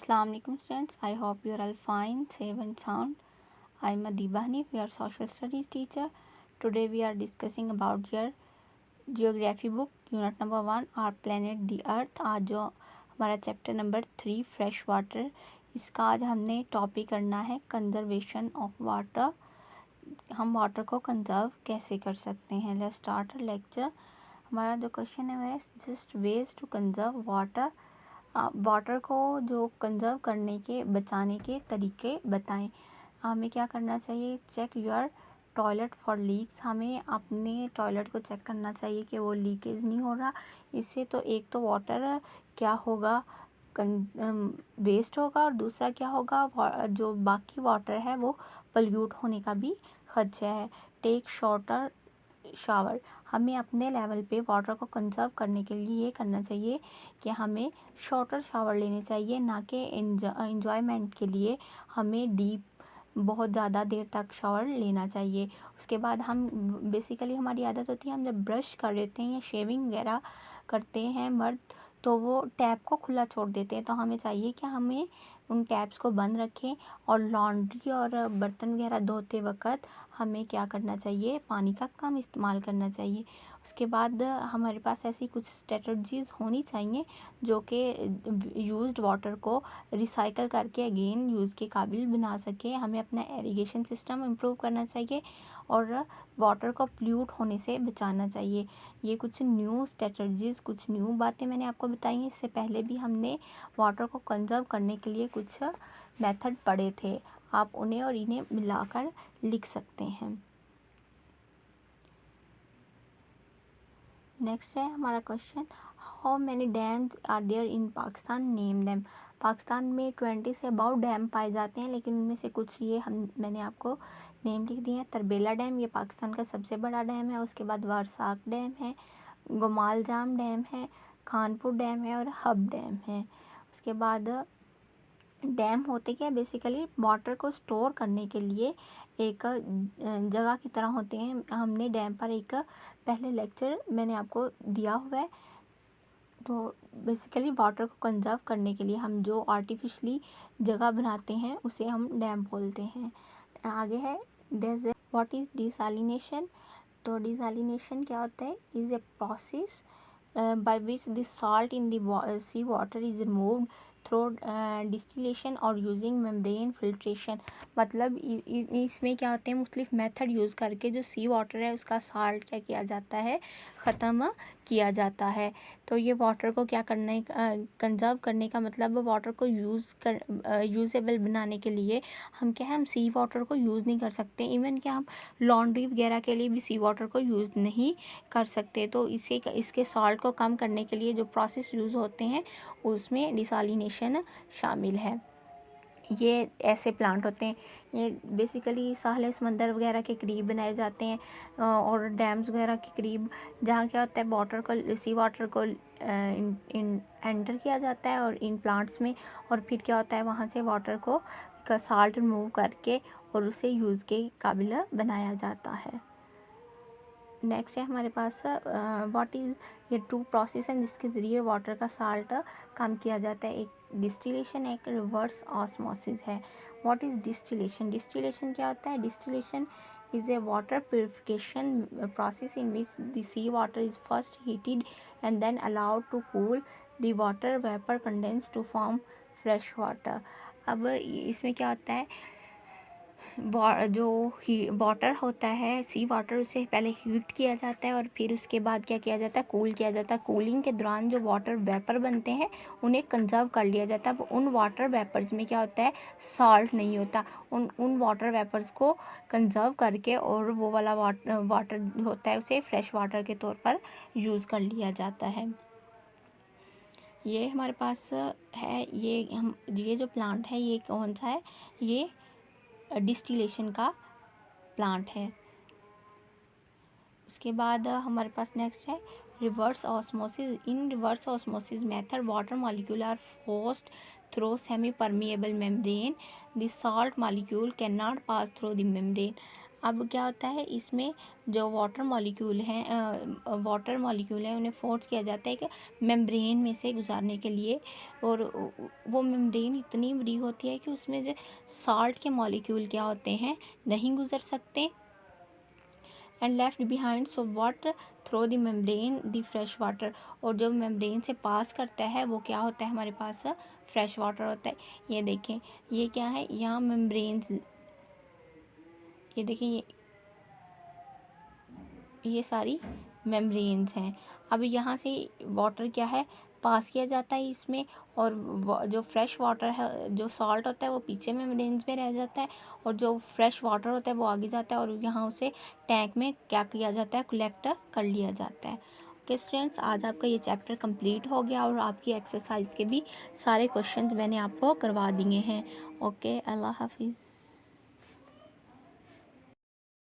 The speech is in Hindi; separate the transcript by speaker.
Speaker 1: Assalamu alaikum students. I hope you are all fine, safe and sound. I am Adiba Hanif, your social studies teacher. Today we are discussing about your geography book unit number 1 our planet the earth. आज जो हमारा चैप्टर नंबर 3 फ्रेश वाटर, इसका आज हमने टॉपिक करना है कंजर्वेशन ऑफ वाटर। हम वाटर को कंजर्व कैसे कर सकते हैं। Let's start lecture. हमारा जो क्वेश्चन है वह just ways to conserve water. Water को जो कंजर्व करने के बचाने के तरीके बताएं। हमें क्या करना चाहिए, check your toilet for leaks. हमें अपने टॉयलेट को चेक करना चाहिए कि वो लीकेज नहीं हो रहा। इससे तो एक तो वाटर क्या होगा, वेस्ट होगा, और दूसरा क्या होगा, जो बाकी वाटर है वो पल्यूट होने का भी खदशा है। Take shorter shower. हमें अपने लेवल पे वाटर को कंजर्व करने के लिए ये करना चाहिए कि हमें शॉर्टर शावर लेने चाहिए, ना कि एंजॉयमेंट के लिए हमें डीप बहुत ज़्यादा देर तक शावर लेना चाहिए। उसके बाद हम बेसिकली हमारी आदत होती है, हम जब ब्रश कर लेते हैं या शेविंग वगैरह करते हैं मर्द, तो वो टैप को खुला छोड़ देते हैं। तो हमें चाहिए कि हमें उन टैप्स को बंद रखें, और लॉन्ड्री और बर्तन वगैरह धोते वक्त हमें क्या करना चाहिए, पानी का कम इस्तेमाल करना चाहिए। उसके बाद हमारे पास ऐसी कुछ स्ट्रेटजीज़ होनी चाहिए जो कि यूज्ड वाटर को रिसाइकल करके अगेन यूज़ के काबिल बना सके। हमें अपना इरिगेशन सिस्टम इम्प्रूव करना चाहिए और वाटर को पोल्यूट होने से बचाना चाहिए। ये कुछ न्यू स्ट्रेटजीज़, कुछ न्यू बातें मैंने आपको बताई हैं। इससे पहले भी हमने वाटर को कंजर्व करने के लिए कुछ मेथड पढ़े थे, आप उन्हें और इन्हें मिलाकर लिख सकते हैं। नेक्स्ट है हमारा question, how many dams are there in Pakistan, name them. Pakistan में 20 से अबाउट डैम पाए जाते हैं, लेकिन उनमें से कुछ ये मैंने आपको नेम लिख दिए हैं। तरबेला डैम, ये पाकिस्तान का सबसे बड़ा डैम है। उसके बाद वारसाक डैम है, गोमाल जाम डैम है, खानपुर डैम है और हब डैम है। उसके बाद डैम होते क्या, बेसिकली वाटर को स्टोर करने के लिए एक जगह की तरह होते हैं। हमने डैम पर एक पहले लेक्चर मैंने आपको दिया हुआ है। तो बेसिकली वाटर को कंजर्व करने के लिए हम जो आर्टिफिशली जगह बनाते हैं उसे हम डैम बोलते हैं। आगे है डेजर्ट, व्हाट इज़ डिसैलिनेशन। तो डिसैलिनेशन क्या होता है, is a process by which the salt in the sea water is removed through distillation और using membrane filtration। मतलब इसमें क्या होते हैं, मुख्तलिफ मेथड यूज़ करके जो सी वाटर है उसका साल्ट क्या किया जाता है, ख़त्म किया जाता है। तो ये वाटर को क्या करना है, कंजर्व करने का मतलब वाटर को यूज़ेबल बनाने के लिए हम क्या है, हम सी वाटर को यूज़ नहीं कर सकते। इवन क्या हम लॉन्ड्री वगैरह के लिए भी सी वाटर को यूज़ नहीं कर सकते। तो इसके सॉल्ट को कम करने के लिए जो प्रोसेस यूज़ होते हैं उसमें डिसैलिनेशन शामिल है। ये ऐसे प्लांट होते हैं, ये बेसिकली साहिल समंदर वगैरह के करीब बनाए जाते हैं और डैम्स वगैरह के करीब, जहाँ क्या होता है वाटर को, सी वाटर को एंटर किया जाता है और इन प्लांट्स में, और फिर क्या होता है वहाँ से वाटर को का साल्ट रिमूव करके और उसे यूज़ के काबिल बनाया जाता है। नेक्स्ट है हमारे पास व्हाट इज़, ये टू प्रोसेस हैं जिसके ज़रिए वाटर का साल्ट कम किया जाता है। एक डिस्टिलेशन, एक रिवर्स ऑस्मोसिस है। व्हाट इज़ डिस्टिलेशन, डिस्टिलेशन क्या होता है, distillation is a water purification process in which the sea water is first heated and then allowed to cool the water vapour condense to form fresh water. अब इसमें क्या होता है, जो वाटर होता है सी वाटर, उसे पहले हीट किया जाता है और फिर उसके बाद क्या किया जाता है, कूल किया जाता है। कूलिंग के दौरान जो वाटर वेपर बनते हैं उन्हें कंजर्व कर लिया जाता है। अब उन वाटर वेपर्स में क्या होता है, सॉल्ट नहीं होता। उन वाटर वेपर्स को कंजर्व करके और वो वाला वाटर होता है उसे फ्रेश वाटर के तौर पर यूज़ कर लिया जाता है। ये हमारे पास है, ये जो प्लांट है ये कौन सा है, ये डिस्टिलेशन का प्लांट है। उसके बाद हमारे पास नेक्स्ट है reverse osmosis. In reverse osmosis method water molecule are forced through semi permeable membrane, the salt molecule can not pass through the membrane. अब क्या होता है, इसमें जो वाटर मॉलिक्यूल हैं उन्हें फोर्स किया जाता है कि मेम्ब्रेन में से गुजारने के लिए, और वो मेम्ब्रेन इतनी बड़ी होती है कि उसमें जो साल्ट के मॉलिक्यूल क्या होते हैं, नहीं गुजर सकते। And left behind so water through the membrane the fresh water, और जो मेम्ब्रेन से पास करता है वो क्या होता है, हमारे पास फ्रेश वाटर होता है। ये देखें, ये क्या है, यहाँ मेम्ब्रेन्स, ये देखिए ये सारी मेम्ब्रेन्स हैं। अब यहाँ से वाटर क्या है, पास किया जाता है इसमें, और जो फ्रेश वाटर है, जो सॉल्ट होता है वो पीछे मेम्ब्रेन्स में रह जाता है, और जो फ्रेश वाटर होता है वो आगे जाता है, और यहाँ उसे टैंक में क्या किया जाता है, कलेक्ट कर लिया जाता है। ओके स्टूडेंट्स, आज आपका ये चैप्टर कंप्लीट हो गया, और आपकी एक्सरसाइज के भी सारे क्वेश्चंस मैंने आपको करवा दिए हैं। ओके, अल्लाह हाफिज़।